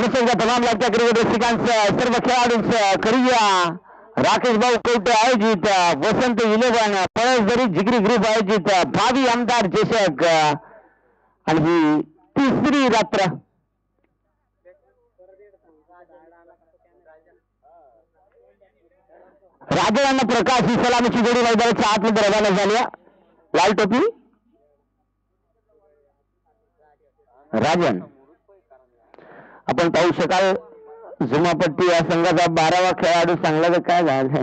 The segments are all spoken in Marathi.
दर्शक तमाम लाडक्या क्रिकेट रसिकांचं सर्व खेळाडूंचं करिया राकेश भाऊ कवटे आयोजित वसंत 11 पळसदरी जिगरी ग्रुप आयोजित भावी आमदार चषक आणि ही तिसरी रात्र. राजन प्रकाश ही सलामीची जोडी मैदानाच्या आतमध्ये रवाना झाली. लाल टोपी राजन. आपण पाहू शकाल झुमापट्टी या संघाचा 12वा खेळाडू चांगला तर काय झालाय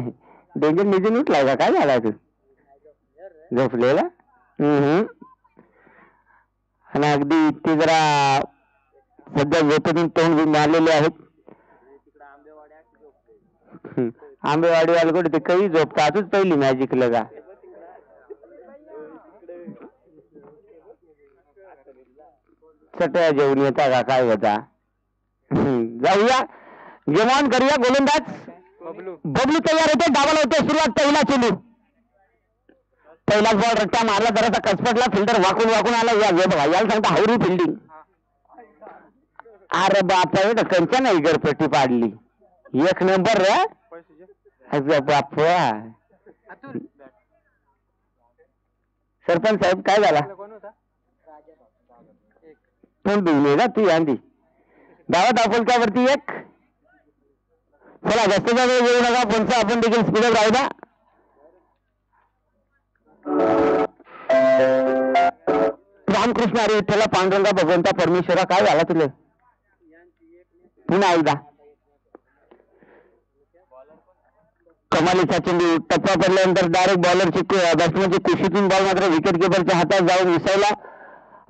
डेंजर निजून उठलाय का काय झालाय तू झोपलेला. आणि अगदी ते जरा सध्या झोपेतून तोंड मारलेले आहेत. आंबेवाडी वाले कुठे ते काही झोपता आजच पहिली मॅच जिंकलं का. सटया जेवून येता का काय होता. जाऊया जेवण करूया. गोलंदाज बबलू तयार होते. डावाला होते सुरुवात. पहिला चेंडू पहिलाच बॉल रट्टा मारला जरासा कसपटला. फिल्डर वाकून वाकून आला. याला सांगता हावरी फिल्डिंग. अरे बाप कंचा नाही गरपट्टी पाडली. एक नंबर रे बाप. सरपंच साहेब काय झाला तोंड बिघले ना ती आंधी. धावा दाखवलक्यावरती एक. चला जास्तचा वेळ घेऊ नका. पंचा आपण देखील स्पीडअप राहू द्या. रामकृष्ण हरी विठ्ठला पांडुरंगा भगवंता परमेश्वरा काय झाला तुला. पुन्हा एकदा कमालीचा चेंडू टप्पा पडल्यानंतर डायरेक्ट बॉलरची बॅट्समनची कुशीतून बॉल मात्र विकेट किपरच्या हातात जाऊन विसायला.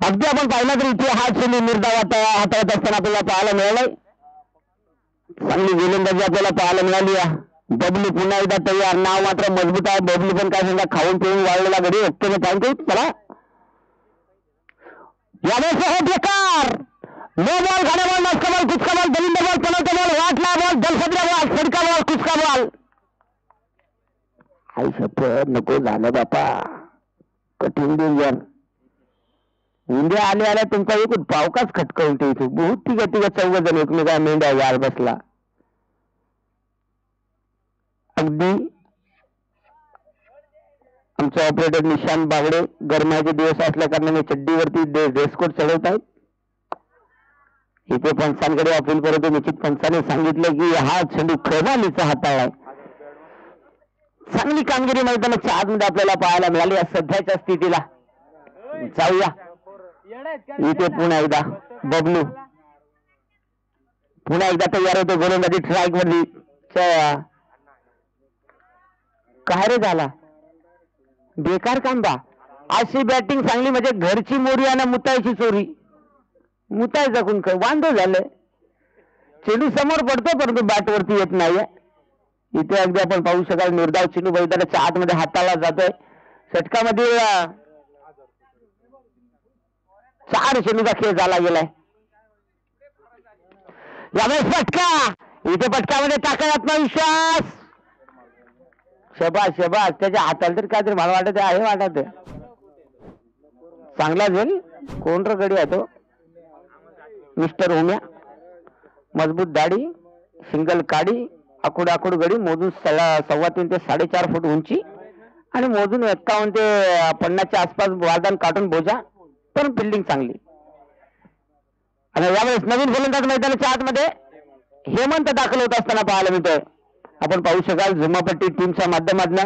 अगदी आपण पाहिला तर इथे हा चेंडू निर्धाव हाताळत असताना आपल्याला पाहायला मिळालाय. चांगली गोलंदाजी आपल्याला पाहायला मिळाली. बबलू पुन्हा एकदा तयार. नाव मात्र मजबूत आहे. बबलू पण काय सांगा खाऊन पिऊन वाढलेला गडी एकट्याने पाहिजे. चला यावेळेस बेकार नो बॉल घाणे बॉल नसका बॉल कुचका बॉल दलिंद बॉल पनवता बॉल वाटला बॉल दलसद्रा बॉल सडका बॉल कुचका बॉल. आई शपथ नको झालं बापा. कठीण डेंजर. इंडिया आले आल्या तुमचा एकूण पावकाच खटकवून ठेवतो. बहुत तिघा 14 जण एकमेका मेंढ्या यार बसला. अगदी आमचे ऑपरेटर निशांत बागडे गरमाचे दिवस असल्या कारणाने चड्डीवरती ड्रेसकोट चढवत आहेत. इथे पंचांकडे अपील करतो. निश्चित पंचाने सांगितलं की हा चेंडू कमालीचा हाताळलाय. चांगली कामगिरी मैदानाच्या आतमध्ये आपल्याला पाहायला मिळाली या सध्याच्या स्थितीला. जाऊया इथे पुन्हा एकदा बबलू पुन्हा एकदा तयार होतो. गोलंदाजी ट्रायक वरती काय रे झाला बेकार कांदा. अशी बॅटिंग चांगली म्हणजे घरची मोरी आणि मुतायची चोरी. मुतायचा कोण वांदो झालंय. चेंडू समोर पडतो परंतु बॅटवरती येत नाहीये. इथे अगदी आपण पाहू शकाल निर्धाव चेंडू मैदानाच्या आतमध्ये हाताळला जातोय. षटकामध्ये 4 चेंडूचा खेळ झाला गेलाय. यावेळेस पटका. इथे पटकामध्ये टाका आत्मविश्वास. शबास शबास. त्याच्या हाताला तरी काहीतरी मला वाटत आहे. वाटत चांगला जाईल. कोण र गडी आहे तो मिस्टर होम्या. मजबूत दाढी सिंगल काडी आकुड गडी मोजून 3.25 ते 4.5 फूट उंची आणि मोजून 51 ते 50च्या आसपास वादन काढून बोजा. पण फिल्डिंग चांगली. आणि यावेळेस नवीन गोलंदाज मैदानाच्या आतमध्ये हेमंत दाखल होत असताना पाहायला मिळतोय. आपण पाहू शकाल झुमापट्टी टीमच्या माध्यमातून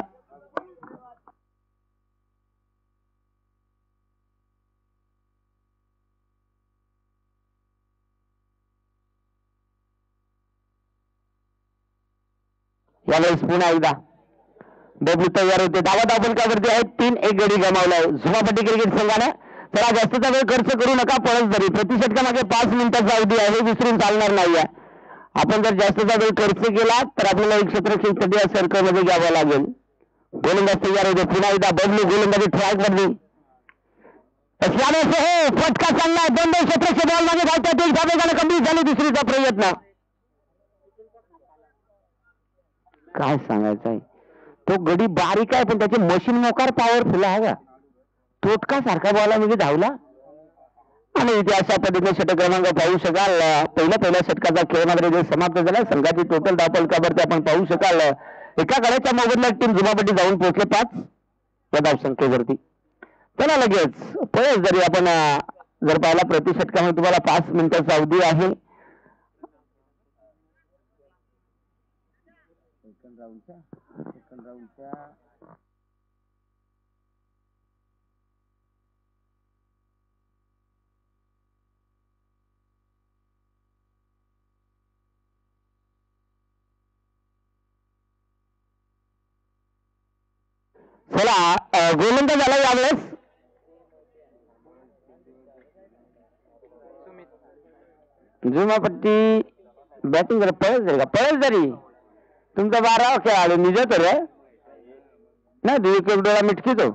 यावेळेस पुन्हा एकदा बबलू तयार होते. धावा दाबलकावरती आहेत. 3-1 गडी गमावलाय झुमापट्टी क्रिकेट संघाने. चला जास्तचा वेळ खर्च करू नका. पळसदरी प्रतिषटकामागे 5 मिनिटाचा अवधी आहे. हे विसरून चालणार नाहीये. आपण जर जास्तचा वेळ खर्च केला तर आपल्याला एक क्षेत्रक्षेत्र या सर्कल मध्ये घ्यावं लागेल. गोलंदाज तयार होते. पुन्हा एकदा बबलू गोलंदाजी ट्रॅक वरती. फटका चांगला. 2 क्षेत्रक्षेत्र बॉल मागे धावतात. एक धावेगानं कंप्लीट झाली. दुसरीचा प्रयत्न. काय सांगायचं आहे. तो गडी बारीक आहे पण त्याचे मशीन मोकार पॉवरफुल आहे का. तोटका सारखा बॉला म्हणजे धावला. आणि इथे अशा पद्धतीने षटक क्रमांक पाहू शकाल. पहिल्या षटकाचा खेळ मात्र इथे समाप्त झाला. संघाची टोटल धावफलकावरती आपण पाहू शकाल एका गड्याच्या मोबदला टीम जुमापट्टी जाऊन पोहोचले 5 या धावसंख्येवरती. चला लगेच पळस जरी आपण जर पाहिला प्रति षटकामध्ये तुम्हाला 5 मिनिटाचा अवधी आहे. चला गोलंदाज झाला यावेळेस जुमापट्टी बॅटिंग पळस जाईल का? पळस जरी तुमचा 12 खेळाडू निज तर नाही एक डोळा मिटकी तो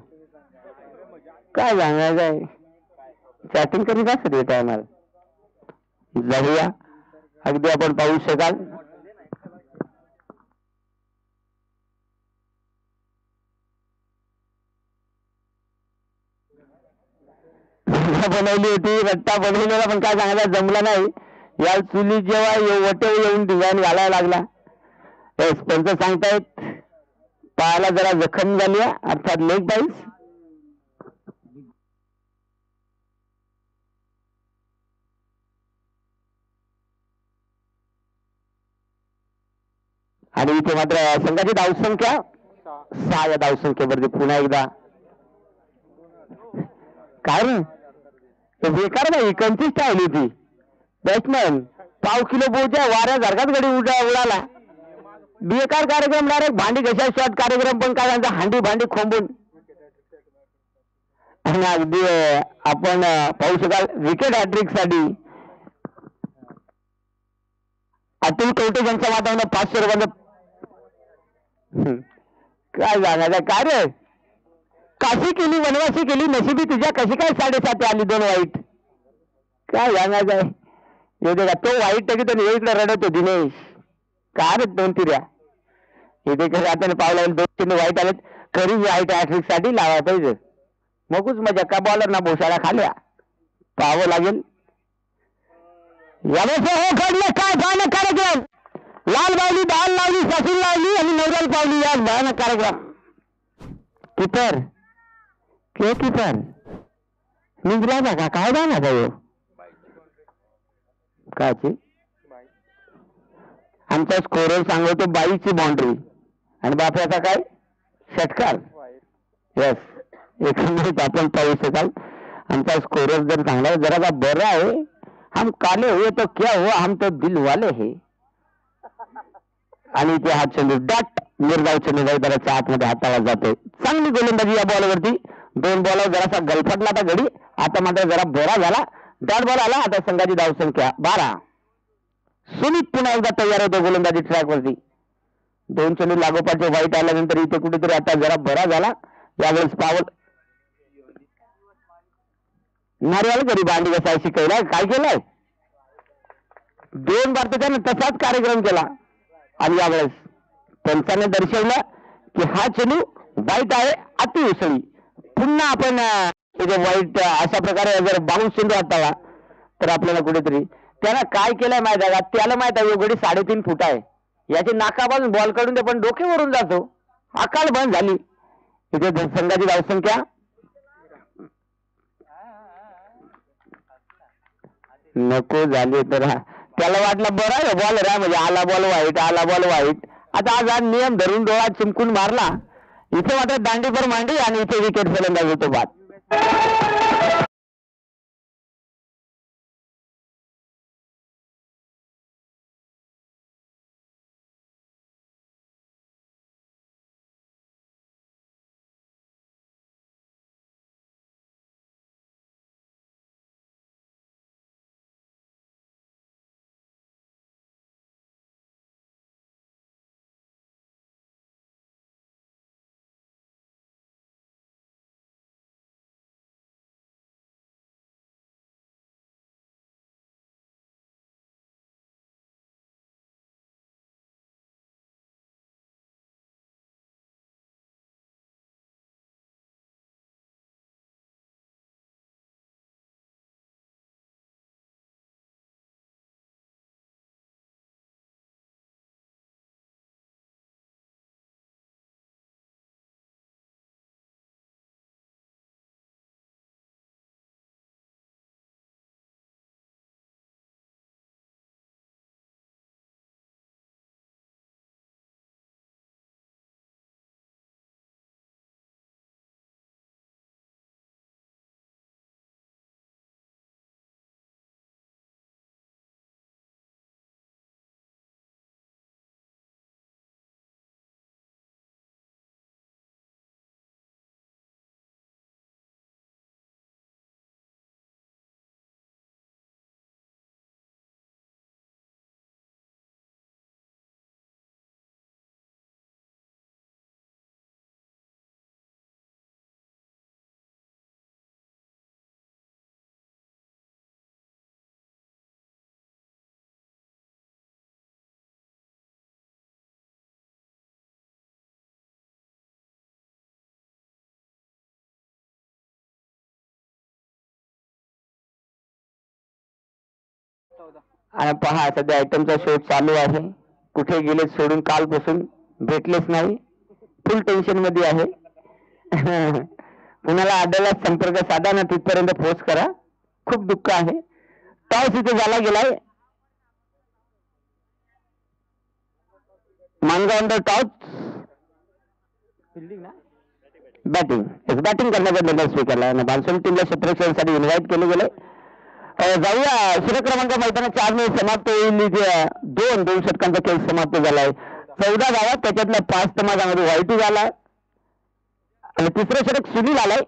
काय सांगायचं आहे. चॅटिंग करीत असत टायमाला जाऊया. अगदी आपण पाहू शकाल बनवली होती रट्टा बनवलेला पण काय सांगायला जमला नाही. या चुली जेव्हा वटे येऊन डिझाईन घालायला लागला. पंच सांगतायत पायाला जरा जखम झाली अर्थात लेग बाईस. आणि इथे मात्र संघाची धावसंख्या 6 या धावसंख्येवरती पुन्हा एकदा काय बेकार नाही कंचिष्ट आली ती बॅट्समॅन पाव किलो पोहोच्या वाऱ्यासारखाच गडी उडाला. बेकार कार्यक्रम डायरेक्ट भांडी कशा शॉर्ट कार्यक्रम पण काय त्यांचा हांडी भांडी खोंबून. आणि अगदी आपण पाहू शकाल विकेट हॅट्रिक साठी अतुल कवटे यांच्या वातावरणात 500 रुपयांचं काय सांगायचं काय रे. काशी केली वनवासी केली नशिबी तुझ्या कशी काय 7.5 आली 2 वाईट. काय सांगायचं आहे. येते का तो वाईट टाकी तर इकडे रडतो दिनेश काय रे 2 तिऱ्या इथे कसं आता पावला 2-3 वाईट आलेत. खरी वाईट हॅट्रिक साठी लावा पाहिजे मगच मजा का बॉलर ना भोसाळा खाल्या पाहावं लागेल. यावेळेस हो घडलं काय भयानक कार्यक्रम. लाल बावली डाल लावली ससून लावली आणि नवराल पावली या भयानक कार्यक्रम. किपर के किपर निघला का काय जाणार जाऊ काची आमचा स्कोरर सांगतो 22ची बाउंड्री आणि बापऱ्याचा काय षटकार. यस एकंदरीत आपण पाहू शकाल आमचा स्कोरर जर चांगला जरा बरा आहे. हम काले हुए तो क्या हुआ हम तो दिल वाले है. आणि ते हा चेंडू डाट निर्धाव चेंडू जरा आतमध्ये हाताळला जातोय. चांगली गोलंदाजी या बॉलवरती 2 बॉलवर जरासा गलफटला आता गडी आता मात्र जरा बोरा झाला. डॉट बॉल आला. आता संघाची धावसंख्या 12. सुमित पुन्हा एकदा तयार होतो गोलंदाजी ट्रॅक वरती. 2 चेंडू लागोपाठचे वाईट आल्यानंतर इथे कुठेतरी आता जरा बरा झाला. यावेळेस पावल नारवाल गरीब भांडी कसा शिकायला काय केलंय 2 बार त्याने तसाच कार्यक्रम केला. आणि यावेळेस पंचाने दर्शवलं की हा चेंडू वाईट आहे अति उसळी. पुन्हा आपण वाईट अशा प्रकारे जर बाउन्स चेंडू हाताळला तर आपल्याला कुठेतरी त्याला काय केलंय माहिती आहे का. त्याला माहित आहे गडी 3.5 फूट आहे. याची नाकाबाजून बॉल काढून ते पण डोक्यावरून जातो. अकाल बंद झाली. इथे संघाची धावसंख्या नको झाली तर त्याला वाटलं बरं आहे बॉल रा म्हणजे आला बॉल वाईट आता आज नियम धरून डोळा चिमकून मारला. इथे मात्र दांडीभर मांडी आणि इथे विकेट फलंदाज होतो बाद. आणि पहा सध्या आयटमचा शोध चालू आहे. कुठे गेले सोडून कालपासून भेटलेच नाही. फुल टेन्शन मध्ये आहे. कुणाला आढळला संपर्क साधा ना तिथपर्यंत पोहोच करा. खूप दुःख आहे. टॉस इथे झाला गेलाय. मानगाव टॉस बॅटिंग करण्याचा निर्णय स्वीकारला. बालसोल टीमला क्षेत्ररक्षणासाठी इन्व्हाइट केले गेले. जाऊया. क्रमांक मैदानाच्या 4 मिनिट समाप्त होईल. दोन षटकांचा खेळ समाप्त झालाय. 14 धावा, त्याच्यातल्या 5 समाजामध्ये व्हाईटी झाला आणि तिसरं षटक सुनील आलाय.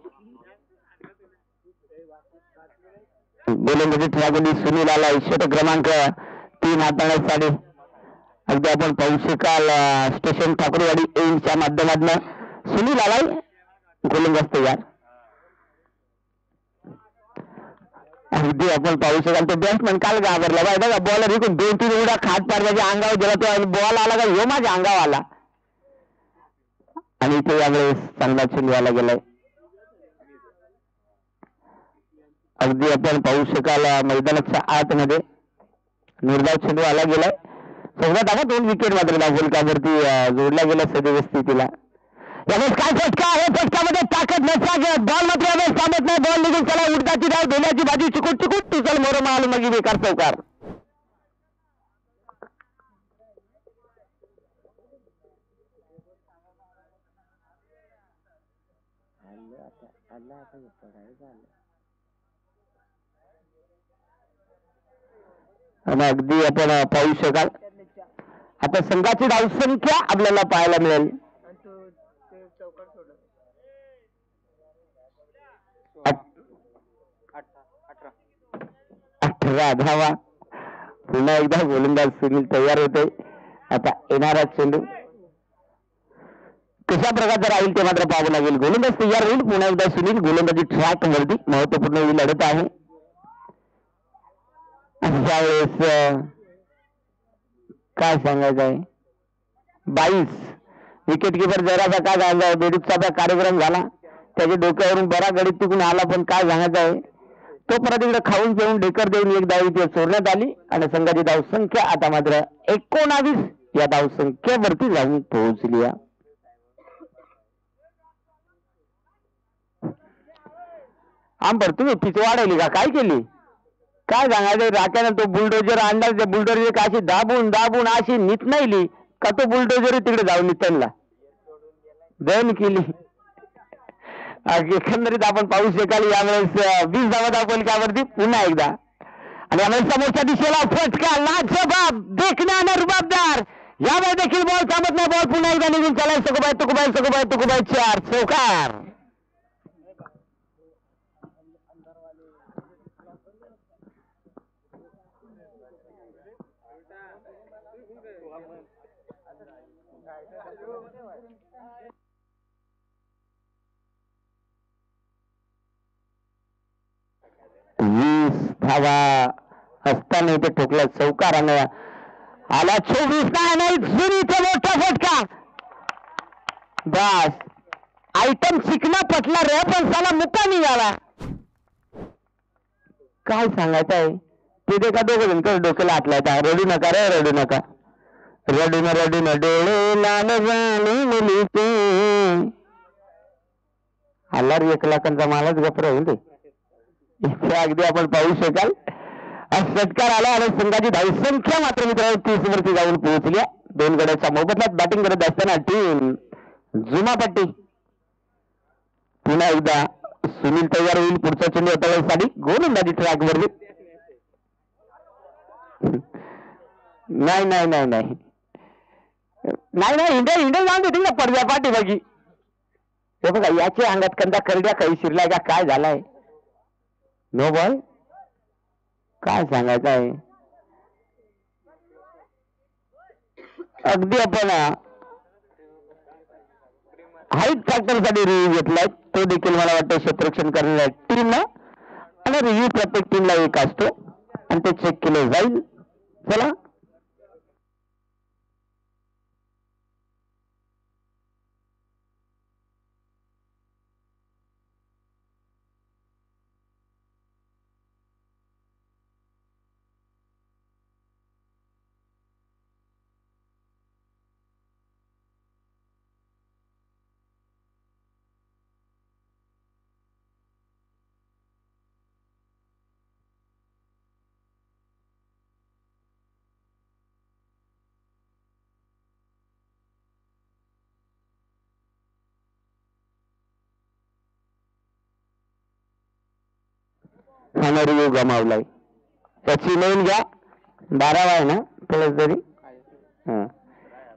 गोलंदाजी ट्रॅगोली सुनील आलाय. षटक क्रमांक 3 हाताळण्यासाठी. अगदी आपण पाहू शकाल स्टेशन ठाकूरवाडी एम्सच्या माध्यमातून सुनील आलाय. गोलंदाज तयार. अगदी आपण पाहू शकाल तो बॅट्समन काल घाबरला पाहिजे का. बॉलर इकडून 2-3 उड्या खात पाडण्याच्या अंगावर गेला तो. बॉल आला का ह्यो माझ्या अंगावर आला आणि इथे यावेळेस चांगला चेंडू आला गेलाय. अगदी आपण पाहू शकाल मैदानाच्या आतमध्ये निर्धाव चेंडू आला गेलाय. 14 धावा, 2 विकेट मात्र दाखवलकावरती जोडला गेला सदैव स्थितीला. यावेळेस काय फटका आहे. फटकामध्ये ताकद नसल्या बॉल मात्र यावेळेस थांबत नाही. बॉल निघून चला उडताची धाव. धोल्याची बाजू चिकूट तुझल मोर माल मग बेकार चौकार. आणि अगदी आपण पाहू शकाल आता संघाची धावसंख्या आपल्याला पाहायला मिळेल. 18 धावा. पुन्हा एकदा गोलंदाज सुनील तयार होते. आता येणारा चेंडू कशा प्रकारचा राहील ते मात्र पाहावं लागेल. गोलंदाज तयार होईल. पुन्हा एकदा सुनील गोलंदाजी ट्रॅक वरती महत्वपूर्ण ही लढत आहे. यावेळेस काय सांगायचं आहे. 22 विकेट किपर जरासा काय झाला. बेडूकचा कार्यक्रम झाला. त्याच्या डोक्यावरून बरा गडीत तिकून आला. पण काय सांगायचं आहे तो परत इकडे खाऊन पिऊन ढेकर देऊन एक धाव इथे चोरण्यात आली आणि संघाची धावसंख्या आता मात्र 19 या धावसंख्येवरती जाऊन पोहोचली. आंबर तुम्ही पिच वाढवली का काय केली काय सांगायचं. राख्यानं तो बुलडोजर आणला. त्या बुलडोजर अशी दाबून दाबून अशी नितनाईली का तो बुलडोजर तिकडे जाऊन नितनला दन केली. एकंदरीत आपण पाहू शकाल यावेळेस 20 धावा धावफलकावरती पुन्हा एकदा आणि यावेळेस समोरच्या दिशेला फटका लाजवाब देखण्यानं रुबाबदार. यावेळेस देखील बॉल थांबत नाही. बॉल पुन्हा एकदा निघून चालाय. तुकुबाई 4 चौकार. धावा असताना इथे ठोकला चौकारानं आला. 24 नाही इथे मोठा फटका. बस आयटम शिकणं पटला रे पण साला मुक्का निघाला. काय सांगायचं आहे तिथे का दोघं जण डोक्याला हातलायचा. रडू नका रे रडू नका. रडून डोळे लाल झाले मुलीचे. आला रे 1 लाखांचा मालच गप्प राहून दे. इथे अगदी आपण पाहू शकाल षटकार आला आणि संघाची धावसंख्या मात्र मित्रांनो 30 वरती जाऊन पोहोचल्या. 2 गड्याच्या मोबदल्यात बॅटिंग करत असताना टीम जुमापट्टी. पुन्हा एकदा सुनील तयार होईल. पुढचा चेंडू हाताळण्यासाठी गोलंदाजी ट्रॅक वरती. नाही नाही नाही नाही नाही नाही इंडिया जाऊन देतील ना पडद्या पाठी बाकी. हे बघा याच्या अंगात कंदा करड्या काही शिरलाय का काय झालाय. No ball. काय सांगायचं आहे अगदी आपण हाईट फॅक्टरसाठी रिव्ह्यू घेतलाय. तो देखील मला वाटतं क्षेत्ररक्षण करणाऱ्या टीमला आणि रिव्ह्यू प्रत्येक टीमला एक असतो आणि ते चेक केले जाईल. चला रिव्ह्यू गमावलाय. त्याची नोंद घ्या. 12 आहे ना प्लस तरी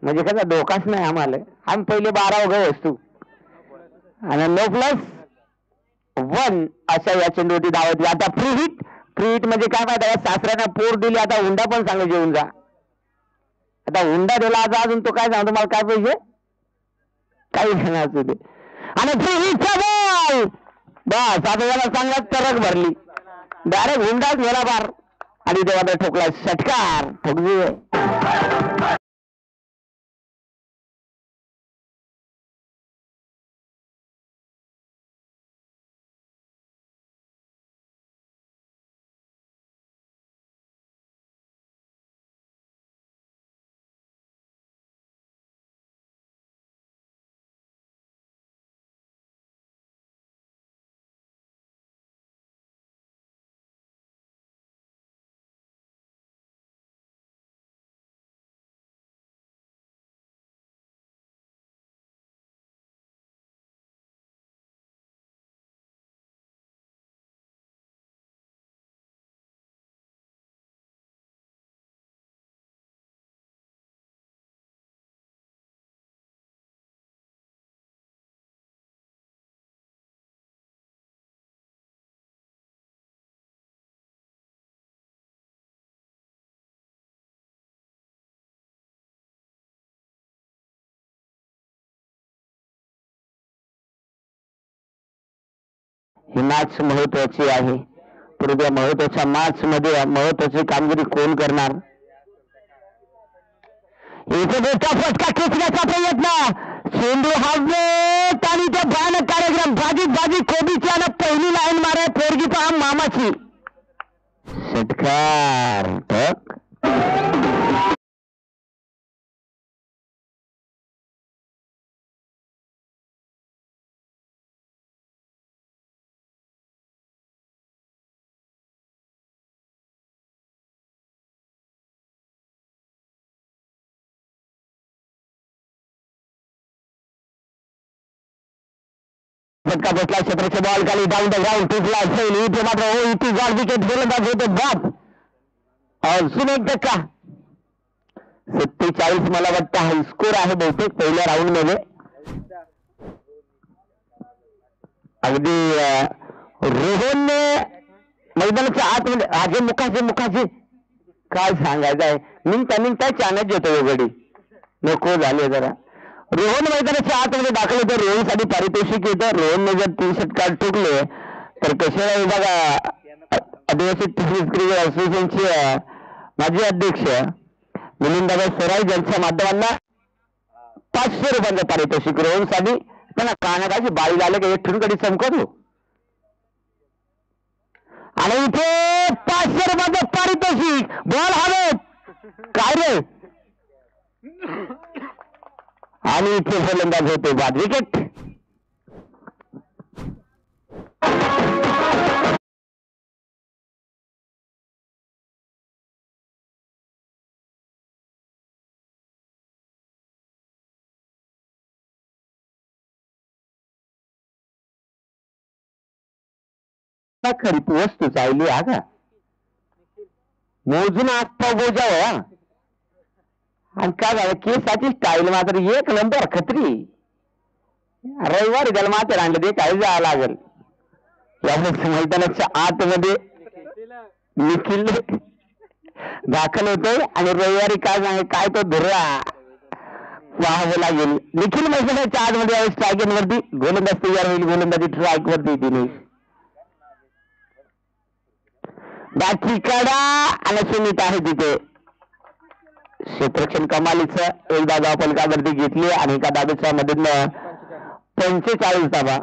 म्हणजे कसा धोकाच नाही आम्हाला. आम्ही पहिले 12 ग वस्तू आणि 9+1 अशा या चेंडूवरती धावत. आता फ्री हिट म्हणजे काय माहिती सासऱ्यानं पोर दिली. आता हुंडा पण सांगा जेवून जा. आता हुंडा दिला आता अजून तो काय सांगतो मला काय पाहिजे काही घेणार असू दे. आणि फ्री हिटचा बॉल बस आता याला चांगला तरक भरली. डायरेक्ट हुंडाच गेला बार आणि तेव्हा ठोकला षटकार. ठोकली ही मॅच महत्वाची आहे. परंतु या महत्वाच्या मॅच मध्ये महत्वाची कामगिरी कोण करणार. इथे मोठा फटका खेचण्याचा प्रयत्न. चेंडू हावलेत आणि ते भयानक कार्यक्रम. बाजी कोबीची आणि पहिली लाईन मारे पोरगी पहा मामाची. षटकार फटका बसला. क्षेत्राचे बॉल खाली डाऊन द ग्राउंड टिकला असेल. इथे मात्र इथे गॉल विकेट गोलंदाज होते बाद. अजून एक धक्का. 47 मला वाटतं हाय स्कोर आहे बहुतेक पहिल्या राऊंड मध्ये. अगदी रोहनने मैदानाच्या आतमध्ये आगे मुखाचे काय सांगायचं आहे. निघता चानच येतो गडी नको झाले जरा. रोहन मैदानाच्या आतमध्ये दाखल होते. रोहनसाठी पारितोषिक येतं. रोहनने जर 3 षटकार ठोकले तर कशाला विभागा आदिवासी टेनिस क्रिकेट असोसिएशनचे माजी अध्यक्ष मिलिंददादा सोराई यांच्या माध्यमांना 500 रुपयांचं पारितोषिक रोहनसाठी. त्यांना कानाची बाळी झालं की एक ठिणकडी चमकतो. आणि इथे 500 रुपयाचं पारितोषिक. बॉल हवेत काय रे. आणि इथे फलंदाज होते बाद. विकेट. खरी वस्तू चालली का मोजून आत्ता बोजाव. आणि काय झालं केसाची स्टाईल मात्र एक नंबर खत्री. रविवारी त्याला मात्र आणलं ते काय जावं लागेल. यावेळेस मैदानाच्या आतमध्ये निखिल दाखल होतोय आणि रविवारी काय तो धुरा वाहावं लागेल. निखिल मैदानाच्या आतमध्ये यावेळेस स्ट्रायकिंग वरती गोलंदाज तयार होईल. गोलंदाजी ट्रायक वरती तिने बाकी कडा आणि सुमित आहे तिथे. क्षेत्रक्षण कमालीचं एकदा धाव फलकावरती घेतली आणि एका धावेच्या मदतीनं 45 धावा.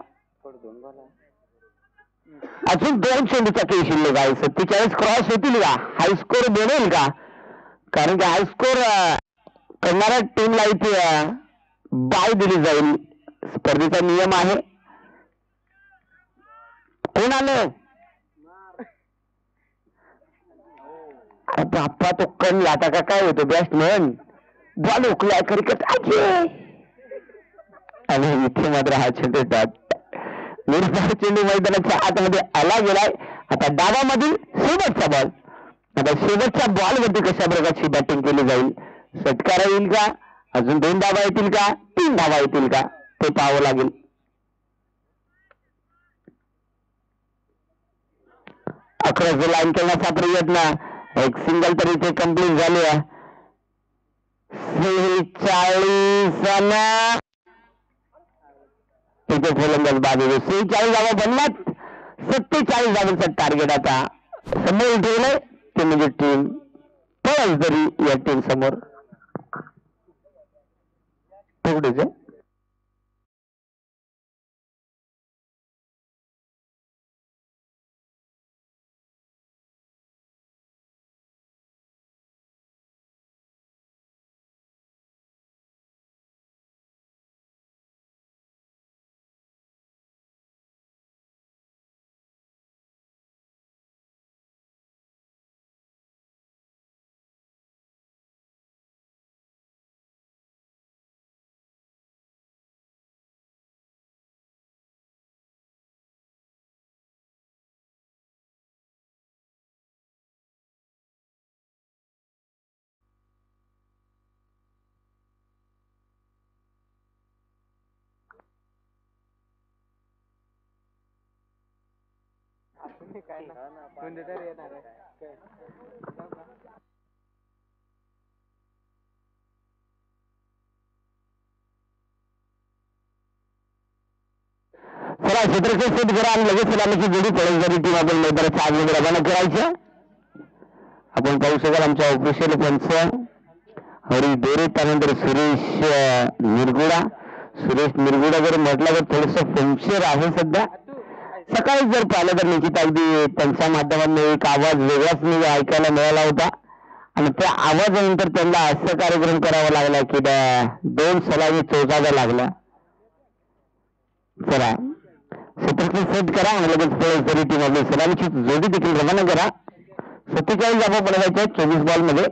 अजून 2 चेंडूचा खेळ शिल्लक आहे. 47 क्रॉस होतील का. हाय स्कोर बनेल का. कारण की हाय स्कोर करणाऱ्या टीमला इथे बाय दिली जाईल. स्पर्धेचा नियम आहे. कोण आलं बाप्पा तो कमी आता का काय होतो बॅट्समन बॉल उकलाय क्रिकेट आणि इथे मात्र हा चेंडू निर्धार चेंडू मैदानाच्या आतमध्ये आला गेलाय आता डावामधील शेवटचा बॉल. आता शेवटच्या बॉल वरती कशा प्रकारची बॅटिंग केली जाईल. षटकार येईल का, अजून 2 धावा येतील का, 3 धावा येतील का, ते पाहावं लागेल. अकराचं लाईन करण्याचा प्रयत्न, एक सिंगल तरी ते कंप्लीट झाले. 46 इथे फलंदाज बाद होतो. 46 धावा बनलात. 47 धावांचं टार्गेट आता समोर ठेवलंय ते म्हणजे टीम पळसदरी या टीम समोर. तेवढेच आहे. काय ना कोणते तरी येणार आहे. चला क्षेत्रक्षेत्र सेट करा आणि लगेच सलामीची जोडी पळसदरी टीम आपण मैदानाच्या आगमध्ये रवाना करायचं. आपण पाहू शकाल आमच्या ऑफिशियल पंच हरी दोरे, त्यानंतर सुरेश निरगुडा जर म्हटलं तर थोडस पंक्चर आहे सध्या. सकाळी जर पाहिलं तर निश्चित अगदी त्यांच्या माध्यमातून एक आवाज वेगळाच मी ऐकायला मिळाला होता आणि त्या आवाजानंतर त्यांना असं कार्यक्रम करावा लागला की 2 सलामी चौकागा लागला. चला क्षेत्रक्षेत्र सेट करा आणि लगेच पळसदरी टीम आपली सलामीची जोडी देखील रवाना करा. 47 धावा बनवायच्या 24 बॉल मध्ये.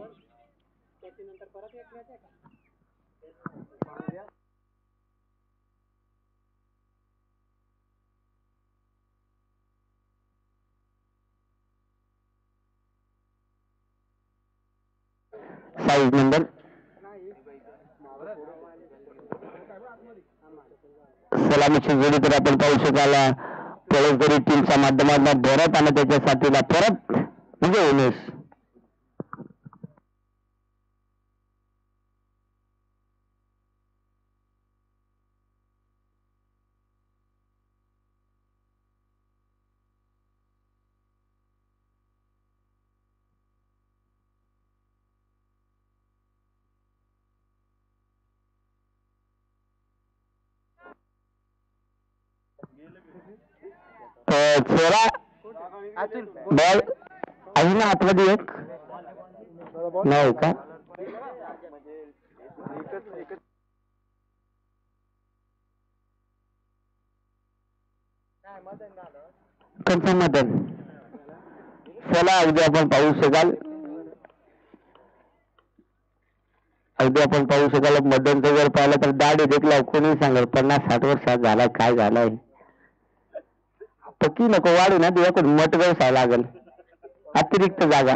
साईज नंबर सलामीची जोडी तर आपण पाहू शकाल पळसदरी टीमच्या माध्यमातून भरत आणि त्याच्या साथीला परत म्हणजे उमेश. चोरा बॉल आहे ना आतमध्ये एक नाही का. कन्फर्म मदन. चला अगदी आपण पाहू शकाल मदनचं जर पाहिलं तर दाढी देखला कोणी सांगेल 50-60 वर्षात झाला काय झालाय. पक्की नको वाढू ना तुझ्याकडून मट व्यवसाय लागल अतिरिक्त जागा.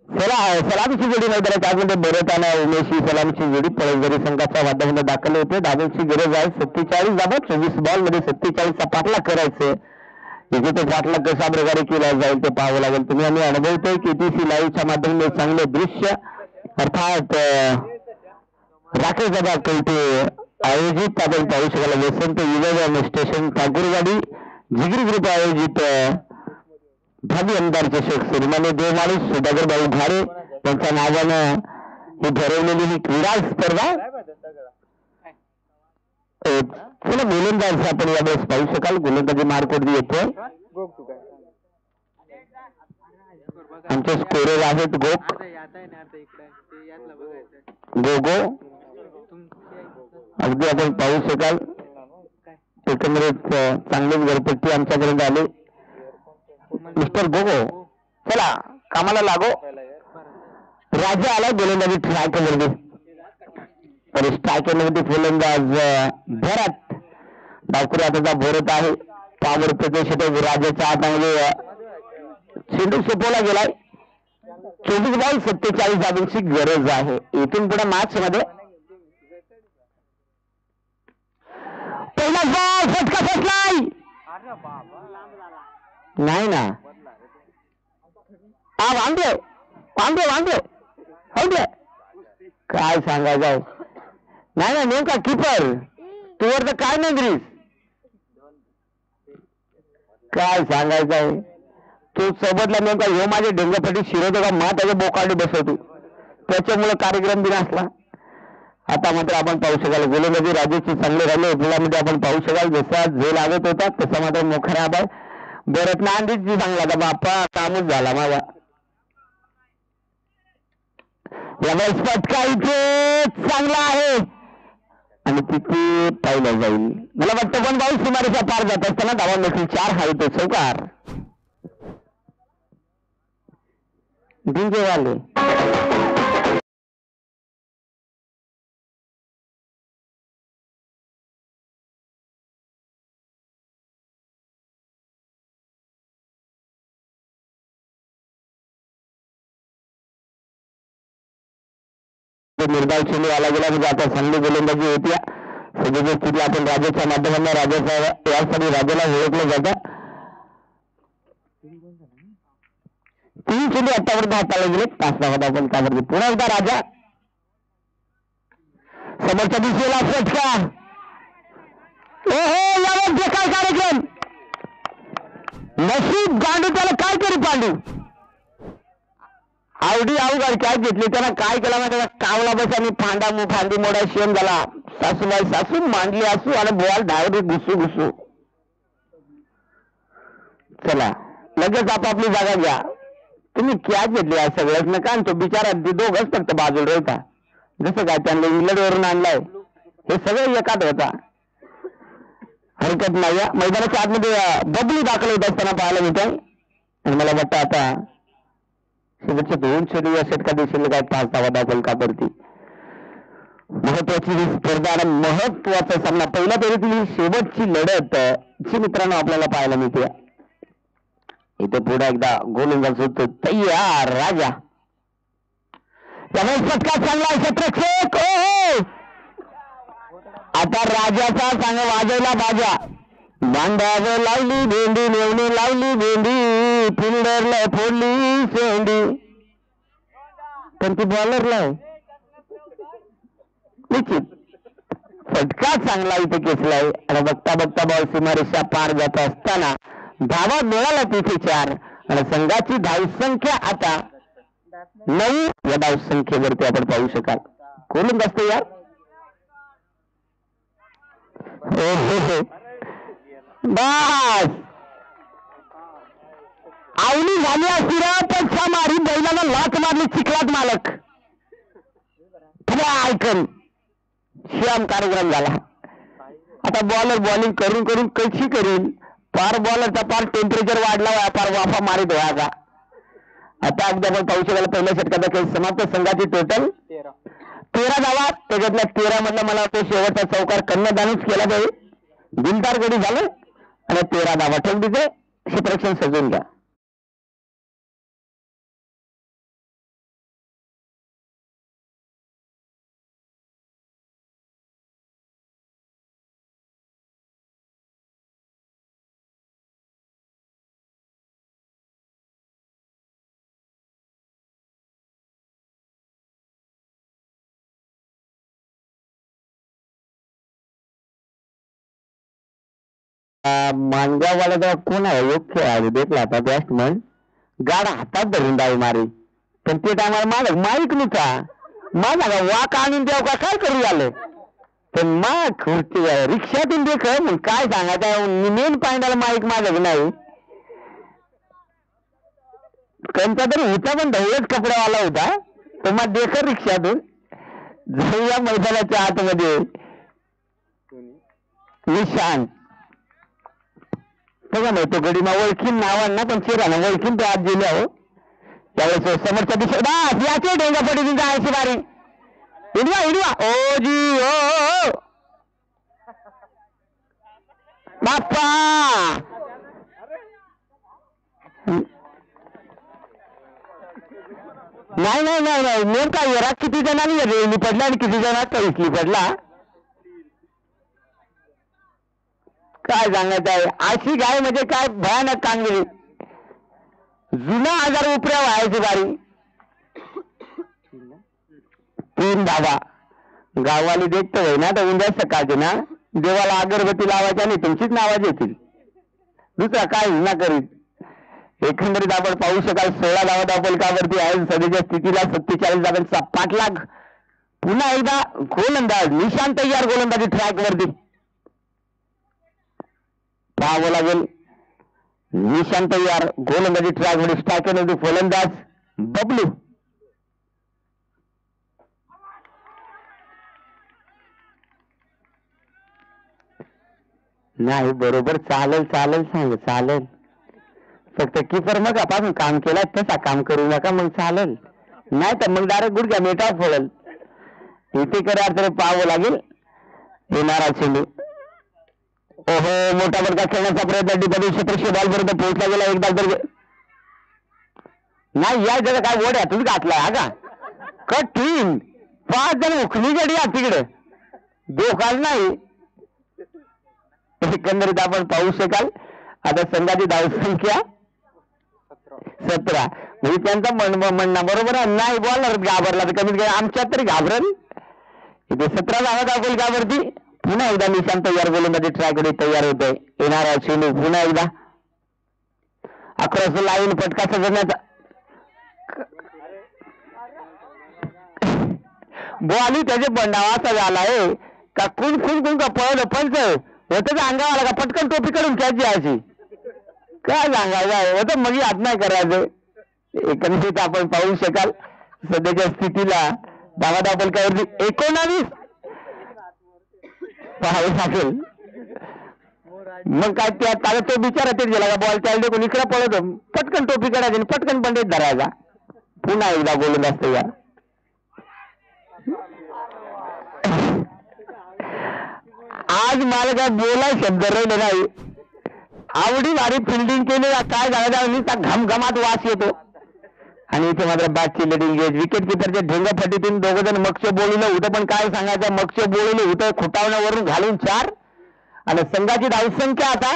चला सलामीची जोडी मैदानात त्यामध्ये भरत आणि उमेशी सलामीची जोडी पळसदरी संघाच्या माध्यमातून दाखल होते. धावांची गरज आहे 47 धावा 24 बॉल मध्ये 47चा पाठलाग करायचे. इथे तो पाठलाग कशा प्रकारे केला जाईल ते पाहावं लागेल. तुम्ही आम्ही अनुभवतोय KTC लाईव्हच्या माध्यमातून चांगले दृश्य अर्थात राकेश दादा कवटे आयोजित आपण पाहू शकाल. वसंत युवा स्टेशन ठाकूरवाडी जिगरी ग्रुप आयोजित भावी आमदार चषक सन्मान्य देवमाणूस सुधाकर भाऊ घारे यांच्या नावानं ही ठरवलेली ही क्रीडा स्पर्धा पुन्हा गोलंदाज आपण यावेळेस पाहू शकाल. गोलंदाजी मार्कोट येतोय. आमचे स्कोरर आहेत गोगो अगदी आपण पाहू शकाल. एकंदरीत चांगलीच घरपट्टी आमच्यापर्यंत आली. मिस्टर गोगो चला कामाला लागो. राजा आला गोलंदाजी स्ट्रायकरमध्ये तर स्ट्रायकरमध्ये फलंदाज भरत डावकरी आता भरत आहे. पावर प्रदेशात राजाच्या हातामध्ये चेंडू सोपवला गेलाय. 24 बॉल 47 धावांची गरज आहे. इथून पुढे मॅच मध्ये पहिला बॉल फटका फसलाय. नाही ना वांगे वांगे वांगे वांगे काय सांगायचं नाही ना. नेमका किपर तुवर तर काय नाही ग्रीस काय सांगायचं आहे. तो सोबतला नेमका ह्यो माझे डेंगपट्टी शिरवतो का मा त्याच्या बोकांडी बसवतो त्याच्यामुळे कार्यक्रम बी नसला. आता मात्र आपण पाहू शकाल गोलंदाजी राजाची चांगले राहिले. गुलामध्ये आपण पाहू शकाल जसा झेल लागत होता तसा मात्र मोखरा आबाळ बरत ना अंडीच चांगला होता. बाप्पा कामच झाला माझा. यावेळेस फटका इथे चांगला आहे आणि तिथे पाहिलं जाईल. मला वाटतं पण बाई सुमारेच्या पार जात असताना धावा देखील 4 हा इथे चौकार डिंगेवाले निर्धाव चेंडू आला गेला म्हणजे आता चांगली गोलंदाजी होती. सध्याच्या स्थिती आपण राजाच्या माध्यमातून राजाचा यासाठी राजाला ओळखलं जातं. 3 चेंडू आतापर्यंत हाताळले गेले. 5 धावा आपण त्यावरती पुन्हा एकदा राजा समोरच्या दिशेला फटका. ओहो यावर बेकार कार्यक्रम. नशीब गांडू त्याला काय करू पांडू आवडी अवघड काय घेतली त्याला काय केला माहिती कावला बस आणि फांदी मोडा शेम झाला. सासूबाई सासू मांडली असू आणि बॉल डायरेक्ट घुसू घुसू. चला लगेच आपापली जागा घ्या. तुम्ही क्या घेतली आज सगळ्याच नका तो बिचारा दोघच फक्त बाजूला होता. जसं काय त्यांना इंग्लंडवरून आणलाय हे सगळं एकात होता. हरकत नाही. मैदानाच्या आतमध्ये बबली दाखल होत असताना पाहायला मिळतं आणि मला वाटतं आता शेवटच्या 2 चेंडू या षटका देखील काय 5 धावा दाखल का करते. महत्वाची ही स्पर्धा आणि महत्वाचा सामना पहिल्या फेरीतील ही शेवटची लढत जी मित्रांनो आपल्याला पाहायला मिळते. इथे पुढे एकदा गोलंदाज होतो तयार राजा. त्यामुळे फटका चांगला क्षेत्रक्षक. आता राजाचा सांग वाजवला बाजा. बांधावर लावली भेंडी नेवणी लावली भेंडी फिल्डरला फोडली शेंडी पण ती बॉलरला निश्चित फटका चांगला इथे खेचलाय आणि बघता बघता बॉल सीमारेषा पार जात असताना धावा मिळाला तिथे 4 आणि संघाची धावसंख्या आता 9 या धावसंख्येवरती आपण पाहू शकाल. खोलून बसतो यार. हो बस आवली झाली असती रे पेक्षा मारी बैलाला लाच मारली चिखलात मालक ऐकन श्याम कार्यक्रम झाला. आता बॉलर बॉलिंग करून करून कशी करील पार बॉलरचा पार टेम्परेचर वाढला पार वाफा मारित व्हायचा. आता अगदी आपण पाहू शकाल पहिल्या षटकाचा खेळ समाप्त. संघाची टोटल 13 धावा. त्याच्यातल्या 13 मधला मला वाटतं शेवटचा चौकार कन्यादानच केला जाईल. दिलदार गडी झालं आणि 13 धावा ठेवलीचे क्षेत्ररक्षण सजवून घ्या. मानगाववाला कोण आहे योग्य खेळाडू भेटला आता बॅट्समन गाडा हातात धरून डावी मारी पण ते टायमाला मालक माईक नव्हता माझा वाक आणून द्याव का काय करू आलं पण मग खुर्ची रिक्षातून देख मग काय सांगायचं मेन पॉइंटला माईक माझं नाही. त्यांचा तरी होता पण ढवळच कपड्यावाला होता तो मग देख रिक्षातून जाऊया मैदानाच्या आतमध्ये निशांत बघा नाही तो गडीमा ओळखीन नावांना पण चेहरा ओळखीन तो आज गेले आहो. त्यावेळेस समोरच्या दिशा बस याचे डेंगा पडी जायची बारी हिडवा हिडवा ओ जी ओ बाप्पा नाही नाही नाही नाही नेमका येरा किती जणांनी पडला आणि किती जणांचा इथली पडला काय सांगायचं आहे. अशी गाय म्हणजे काय भयानक कामगिरी. जुना आजार उपऱ्या व्हायची बारी. 3 धावा गाववाली देखतो होय ना तर उद्या सकाळचे ना देवाला अगरबत्ती लावायची आणि तुमचीच नावाची येतील. दुसरा काय ना करीत. एकंदरीत आपण पाहू शकाल 16 धावा धावपलकावरती आहे. सध्याच्या स्थितीला 47 धावांचा पाठलाग. पुन्हा एकदा गोलंदाज निशांत तयार गोलंदाजी ट्रॅक वरती पाहावं लागेल. निशांत तयार गोलंदाजी ट्रॅक मध्ये स्ट्रायकर फलंदाज बबलू. नाही बरोबर चालेल चालेल सांग चालेल. फक्त किपर मग आपण काम केलं तसा काम करू नका मग चालेल. नाही तर मग डायरेक्ट गुडघ्या मेटा फोडल. इथे करा तरी पाहावं लागेल. येणारा चेंडू ओहो मोठा बडका खेळण्याचा प्रयत्न डिपदी क्षेत्रशी बॉल पर्यंत पोहोचला गेला. एकदा तर नाही या जगा काय ओढ्या तुम्ही घातलाय हा का कठीण 5 जण उखली गडी या तिकडे दोघाल नाही. एकंदरीत आपण पाहू शकाल आता संघाची धावसंख्या 17. म्हणजे त्यांचं म्हणणं बरोबर आहे. नाही बॉलर घाबरला तर कमीत कमी आमच्यात तरी घाबरेल. इथे 17 धावा दाखल कावरती पुन्हा एकदा निशांत तयार गोलंदाजी ट्रॅककडे तयार होतोय. येणारा चेंडू पुन्हा एकदा अक्रॉस लाईन फटका सजवण्याचा बॉली त्याचे बंडावा असा झालाय का कुण का पळलं पंच होतं अंगावाला का पटकन टोपी काढून कॅच यायची काय सांगायचं होतं मग हात नाही करायचं. एकंदरीत आपण पाहू शकाल सध्याच्या स्थितीला धावा धावपलकावरती 19 पाहावं लागेल. मग काय त्याला तो बिचारा तेच गेला का बॉल चालले कोण इकडे पळत पटकन टोपी काढायची आणि पटकन पंडित धरायचा. पुन्हा एकदा गोलंदाज तयार. आज मला काय बोलाय शब्द राहिले नाही. आवडी भारी फिल्डिंग केली काय झालं घमघमात वास येतो. आणि इथे मात्र बॅटची लेडिंग एज विकेट किपरच्या ढेंगाफटीतून 2 जण मक्ष बोललं होतं. पण काय सांगायचं मक्ष बोललं होतं खुटावण्यावरून घालून 4 आणि संघाची धावसंख्या आता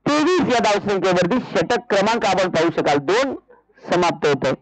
23 या धावसंख्येवरती षटक क्रमांक आपण पाहू शकाल 2 समाप्त होतोय.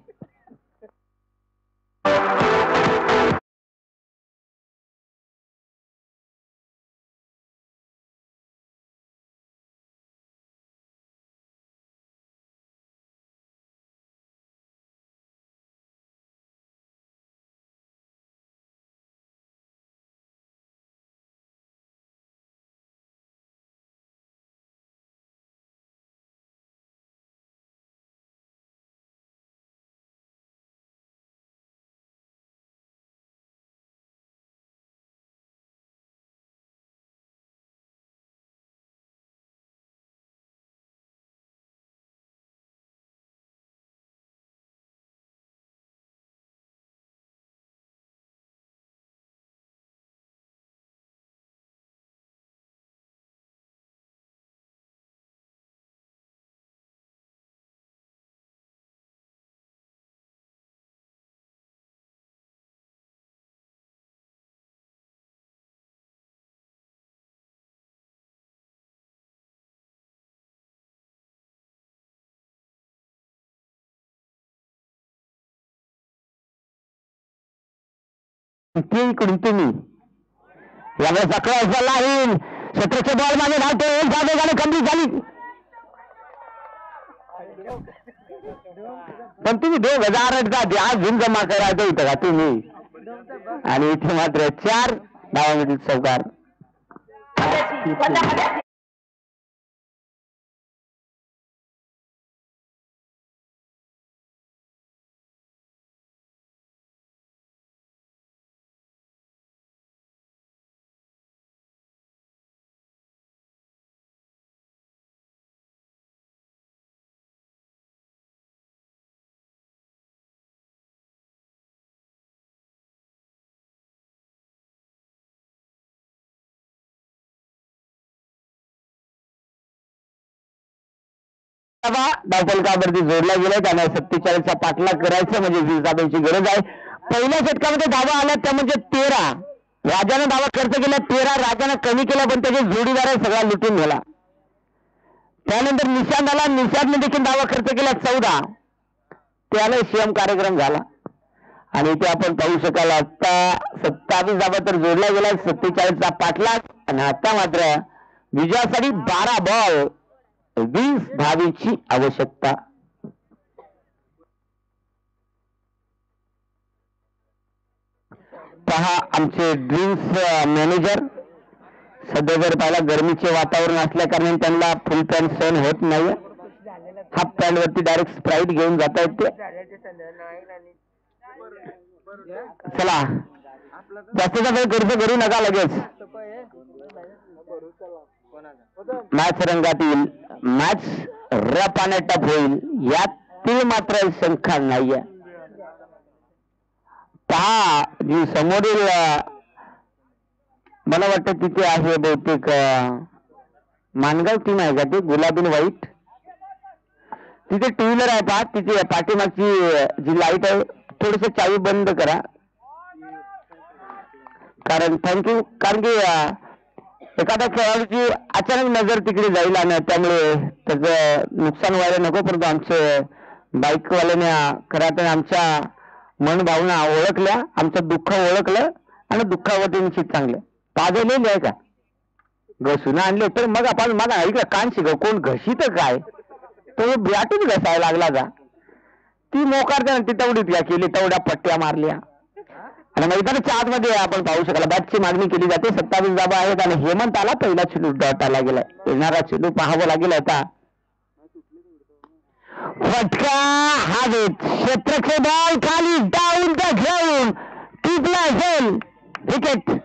इकडून तुम्ही यावेळेस 11 लाईन 17चे बॉल मागे धावतो. एक धावेगाडी कंप्लीट झाली. पण तुम्ही 2000 रडता आज झुंज जमा करायचं होतं का तुम्ही. आणि इथे मात्र 4 धावांमधील चौकार. धावफलकावरती जोडला गेलाय. त्यांना 47चा पाठलाग करायचा म्हणजे 20 धाब्यांची गरज आहे. पहिल्या षटकामध्ये धावा आल्या त्या म्हणजे 13. राजानं धावा खर्च केला 13. राजानं कमी केला पण त्याचे जोडीदार सगळा लुटून गेला. त्यानंतर निशांत आला. निशांतने देखील धावा खर्च केला 14. त्याला सीएम कार्यक्रम झाला आणि ते आपण पाहू शकाल. आता 27 धावा तर जोडला गेला. 47चा पाठलाग आणि आता मात्र विजयासाठी 12 बॉल 20 धावेची आवश्यकता. पहा आमचे ड्रीम्स मॅनेजर सध्या जर पाहिला गरमीचे वातावरण असल्या कारणाने त्यांना फुल पॅन्ट सहन होत नाही. हाफ पॅन्ट वरती डायरेक्ट स्प्राईट घेऊन जाता येते. चला जास्तीचा काही खर्च करू नका. लगेच मॅच रंगात येईल. मॅच रफ आणि टफ होईल यातील मात्र शंका नाहीये. पहा जी समोरील मला वाटतं तिथे आहे बहुतेक मानगाव टीम आहे का ती गुलाबी व्हाईट. तिथे टू व्हीलर आहे. पहा तिथे पाठीमागची जी लाईट आहे थोडस चावी बंद करा. कारण थँक्यू. कारण की एखाद्या खेळाडूची अचानक नजर तिकडे जाईल आणि त्यामुळे त्याचं नुकसान व्हायला नको. परंतु आमचे बाईकवाल्याने खरं तर आमच्या मनभावना ओळखल्या. आमचं दुःख ओळखलं आणि दुःखावरती निश्चित चांगलं पाजलेले आहे का घसून आणले तर मग आपण मला ऐकलं कान शिकव कोण घशीत काय तो ब्याटून घसायला लागला जा. ती मोकार ती तेवढीच घ्या केली. तेवढ्या पट्ट्या मारल्या आणि मैदानाच्या आतमध्ये आपण पाहू शकाल बॅटची मागणी केली जाते. 27 धावा आहेत आणि हेमंत आला. पहिला चेंडू डॉट आला गेलाय. येणारा चेंडू पाहावा लागेल. आता फटका हवेत. क्षेत्रक्षे बॉल खाली डाऊन द घेऊन टिपला असेल विकेट.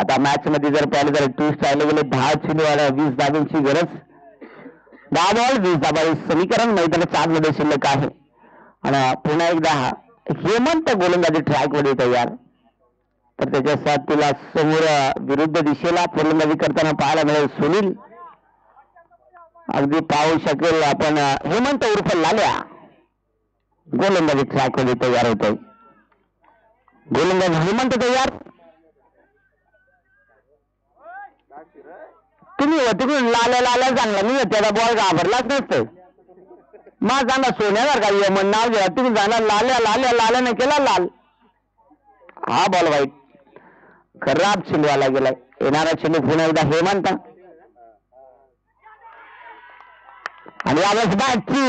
आता मॅच मध्ये जर पाहिलं तर ट्विस्ट राहिले गेले 10 चेंडू 20 धाब्यांची गरज. 10 बॉल 20 धाबा समीकरण मैदानाच्या आतमध्ये शिल्लक आहे. आणि पुन्हा एकदा हेमंत गोलंदाजी ट्रॅक मध्ये तयार. तर त्याच्या साथीला समोर विरुद्ध दिशेला फलंदाजी करताना पाहायला मिळेल सुनील. अगदी पाहू शकेल आपण हेमंत उर्फ लाल्या गोलंदाजी ट्रॅक मध्ये तयार होत आहे. गोलंदाज हेमंत तयार. तुम्ही तिकडून लाल्या लाल्या चांगला मी त्याचा बॉल घाबरलाच नसतं. मग जाणार सोन्यावर का यमन नाव घ्या. तुम्ही जाणार लाल्या लाल्या लाल्याने केला लाल. हा बॉल वाईट खराब चेंडू आला गेलाय. येणारा चेंडू पुन्हा एकदा हेमंत आणि यावेळेस बॅटची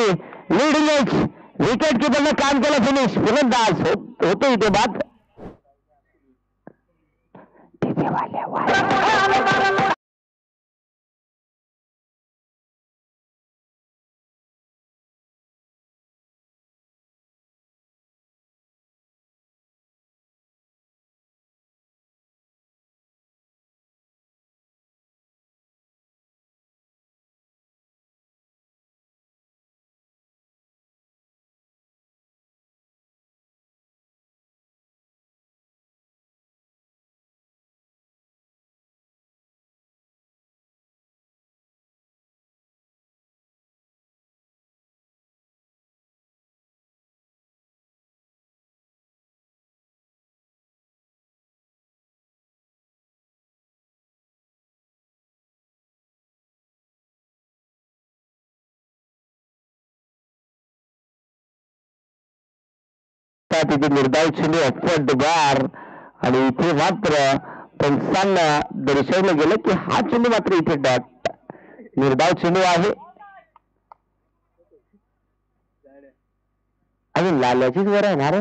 लीडिंग एज विकेट किपरने काम केलं. फिनिश फलंदाज होतो इथे बाद. तिथे निर्धाव चेंडू अपवर्ड बार आणि इथे मात्र पंचांना दर्शवलं गेलं की हा चेंडू मात्र इथे डॉट निर्धाव चेंडू आहे. आणि लाल्याचीच वर येणार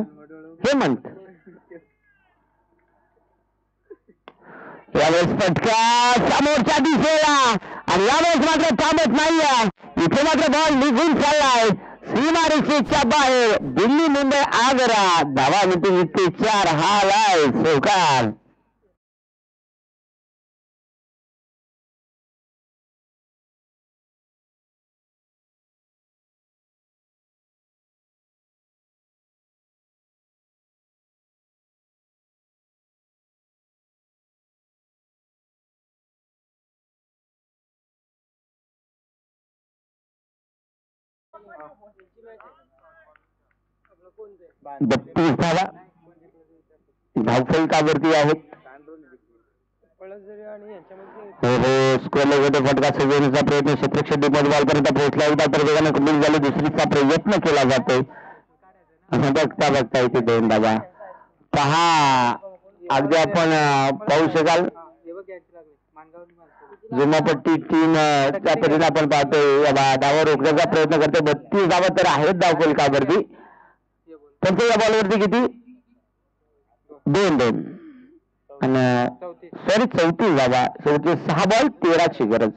हेमंत. यावेळेस फटका समोरच्या दिशेला आणि यावेळेस मात्र थांबत नाहीये इथे मात्र बॉल निघून चाललाय सीमारेषेच्या बाहेर दिल्ली मुंबई आग्रा धावा मिळतील इतके 4 हाल आहे चौकार बत्तीस धावा धावफलकावरती आहेत हो हो स्कोअरला होते फटका सजवण्याचा प्रयत्न क्षेत्रक्षक बॉलपर्यंत पोहोचला एकदा तर वेगाने कंप्लीट झाले दुसरीचा प्रयत्न केला जातोय बघता बघता इथे 2 धावा पहा अगदी आपण पाहू शकाल जुमापट्टी टीम त्या पद्धतीने आपण पाहतोय धावा रोखण्याचा प्रयत्न करते 32 धावा तर आहेत धावफलकावरती त्यांच्या या बॉलवरती किती 2 आणि सॉरी 34 धावा शेवटी 6 बॉल 13 ची गरज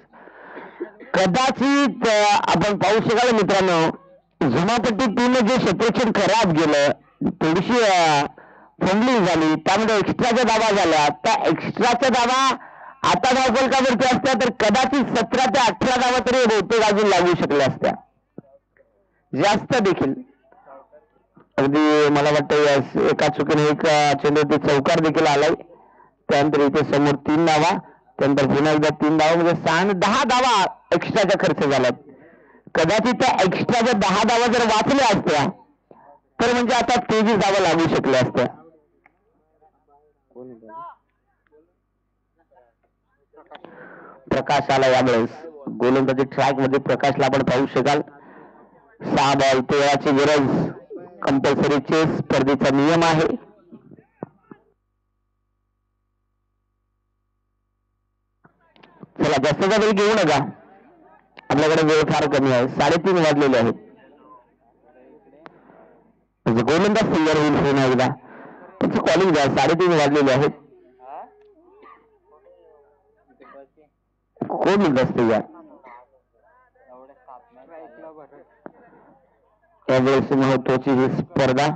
कदाचित आपण पाहू शकाल मित्रांनो जुमापट्टी टीम जे क्षेत्रक्षण खराब गेलं थोडीशी फंबलिंग झाली त्यामध्ये एक्स्ट्राच्या धावा झाल्या त्या एक्स्ट्राच्या धावा आता धावफलकावरती असत्या तर कदाचित 17 ते 18 धावा तरी बहुतेक अजून लागू शकल्या असत्या जास्त देखील अगदी मला वाटतं एका चुकीने एक चेंडूवरती चौकार देखील आलाय त्यानंतर इथे समोर 3 धावा त्यानंतर पुन्हा एकदा 3 धावा म्हणजे 6 आणि 10 धावा एक्स्ट्राच्या खर्च झाल्यात कदाचित त्या एक्स्ट्राच्या 10 धावा जर वाचल्या असत्या तर म्हणजे आता 23 धावा लागू शकल्या असत्या प्रकाश आला यावेळेस गोलंदाजी ट्रॅक मध्ये प्रकाशला आपण पाहू शकाल 6 बॉल 13 ची गरज कंपल्सरी चेस स्पर्धेचा नियम आहे चला जास्तचा वेळ घेऊ नका आपल्याकडे वेळ फार कमी आहे 3:30 वाजलेले आहेत गोलंदाज सिंगर होईल पुन्हा एकदा त्यांचं कॉलिंग द्या 3:30 वाजलेले आहेत कोण असते या यावेळेस महत्वाची ही स्पर्धा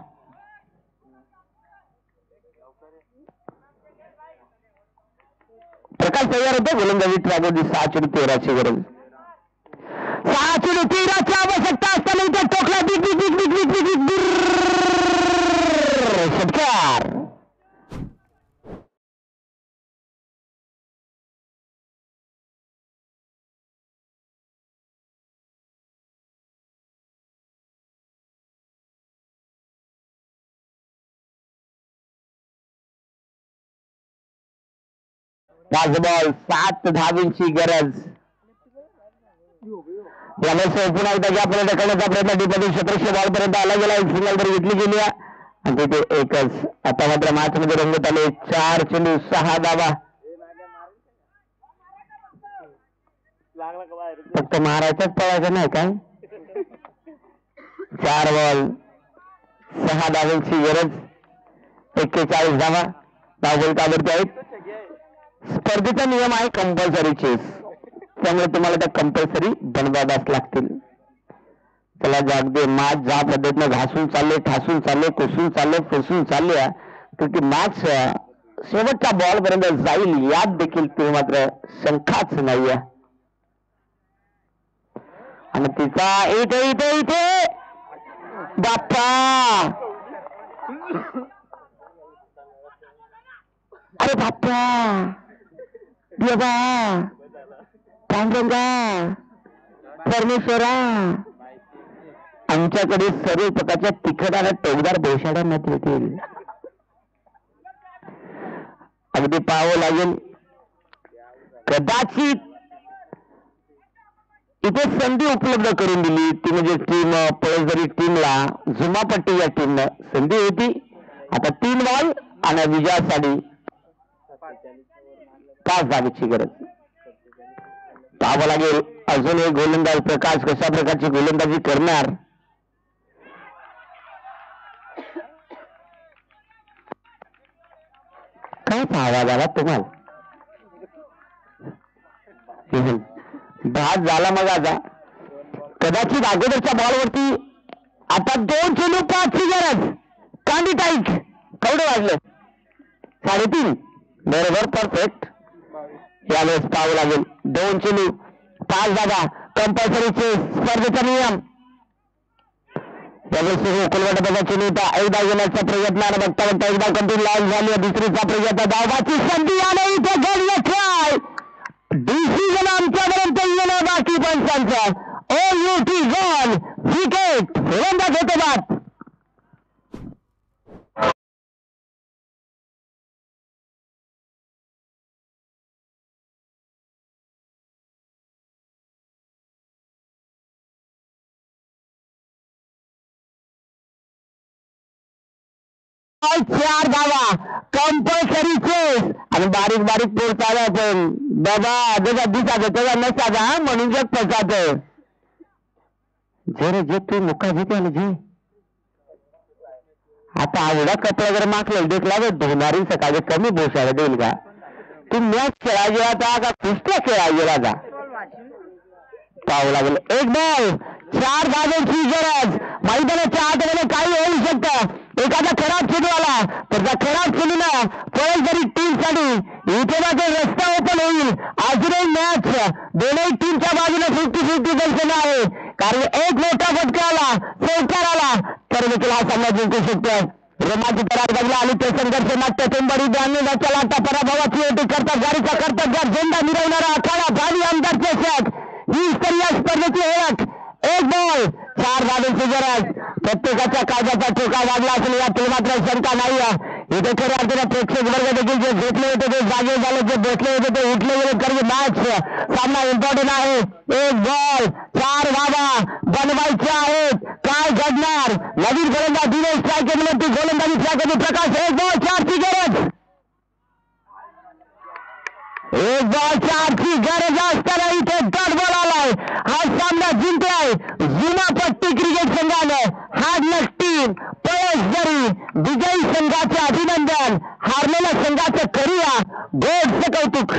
प्रकाश तयार होतो गोलंदाजी ट्रॅकवरती 6-13 ची गरज 6-13 ची आवश्यकता असताना इथे टोकला षटकार बॉल 7 धावांची गरज यावेळेस पुन्हा एकदा आपल्याला ढकलण्याचा प्रयत्न डिपॉझिट क्षेत्रक्षक बॉलपर्यंत आला गेला एक सिंगल तरी घेतली गेली आणि तिथे एकच आता मात्र मॅच मध्ये रंगत आले 4 चेंडू 6 धावा फक्त मारायचाच पळायचं नाही काय 4 बॉल 6 धावांची गरज 41 धावा धावफलकावरती आहेत स्पर्धेचा नियम आहे कंपल्सरी चेस त्यामुळे तुम्हाला त्या कंपल्सरी बनवाव्याच लागतील त्याला अगदी मॅच ज्या पद्धतीने घासून चालले ठासून चालले कोसून चालले फुसून चालले तर ती मॅच शेवटच्या बॉल पर्यंत जाईल यात देखील ते मात्र शंकाच नाहीये आणि तिचा इथे इथे इथे बाप्पा अरे बाप्पा देवा पांडुरंगा परमेश्वरा आमच्याकडे सर्व प्रकारच्या तिखट आणि टोकदार बेशाड्यांमध्ये येतील अगदी पाहावं लागेल कदाचित इथे संधी उपलब्ध करून दिली ती म्हणजे टीम पळसदरी टीमला जुमापट्टी या टीमनं संधी होती आता 3 बॉल आणि विजयासाठी 5 धावेची गरज पाहावं लागेल अजून एक गोलंदाज प्रकाश कशा प्रकारची गोलंदाजी करणार काय आवाज आला तुम्हाला बाद झाला मग आता कदाचित अगोदरच्या बॉलवरती आता 2 चेंडू 5 ची गरज. कांदी टाईक केवढं वाजलं 3.5 बरोबर परफेक्ट. यावेळेस पाहावं लागेल 2 चेंडू 5 धावा कंपल्सरीचे स्पर्धेचा नियम. यावेळेस कोलकाता चेंडू एकदा येण्याचा प्रयत्न बघता बघता एकदा कंटिन्यू लाईन झाली. दुसरीचा प्रयत्न धावाची संधी आणि इथे घडलं काय डिसिजन आमच्यापर्यंत येणं बाकी पंचांचा. OUT गॉल विकेट फलंदाज होते बाद. चार धावा कंपल्सरी चेस आणि बारीक बारीक पोहोचायला पण बाबा जगा दिसायचं तेव्हा नसायचा म्हणून जग फसायचं. जे रे जे तू मुका घेते आणि जे आता आवडा कपडा जर मागलेला देखला तर धुणारी सकाळी कमी बोसायला देईल का. तू मॅच खेळा गेला का कुस्त्या खेळा गेला का पाहावं लागेल. एक बॉल 4 धावांची गरज. मैदानाच्या आतमध्ये काही होऊ शकतं. एखादा खराब चेंडू आला तर त्या खराब चेंडूला पळेल तरी टीमसाठी इथे मात्र रस्ता ओपन होईल. अजूनही मॅच दोन्ही टीमच्या बाजूने 50-50 दर्शन आहे. कारण एक मोठा फटका आला चौकार आला तर देखील हा सामना जिंकू शकतो. रोमांच तरार बघला आणि ते संघर्ष नाट्य टेंबडी ब्याण्णवच्या लाटा पराभवाची ओटी करतात. गाडीचा कर्तव्य झेंडा मिरवणारा अखाडा भावी आमदार चषक ही स्तरीय स्पर्धेची ओळख. एक बॉल 4 धावांची गरज. प्रत्येकाच्या काळजाचा ठोका वाढला असेल यातील मात्र शंका नाही. इथे खऱ्या अर्थाने प्रेक्षक वर्ग देखील जे घेतले होते ते जागे झाले, जे बसले होते ते उठले गेले. कारण मॅच सामना इम्पॉर्टंट आहे. एक बॉल 4 धावा बनवायच्या आहेत. काय घडणार नवीन गोलंदाज दिनेश ट्रॅके विनंती गोलंदाजी ट्रॅकेची प्रकाश. एक बॉल 4 ची गरज. एक बॉल 4 ची गरज असताना इथे डॉट बॉल आलाय. हा सामना जिंकलाय जुना पट्टी क्रिकेट संघानं. हार्डलक टीम पळसदरी विजयी संघाचे अभिनंदन. हारलेल्या संघाचं करूया गोडचं कौतुक.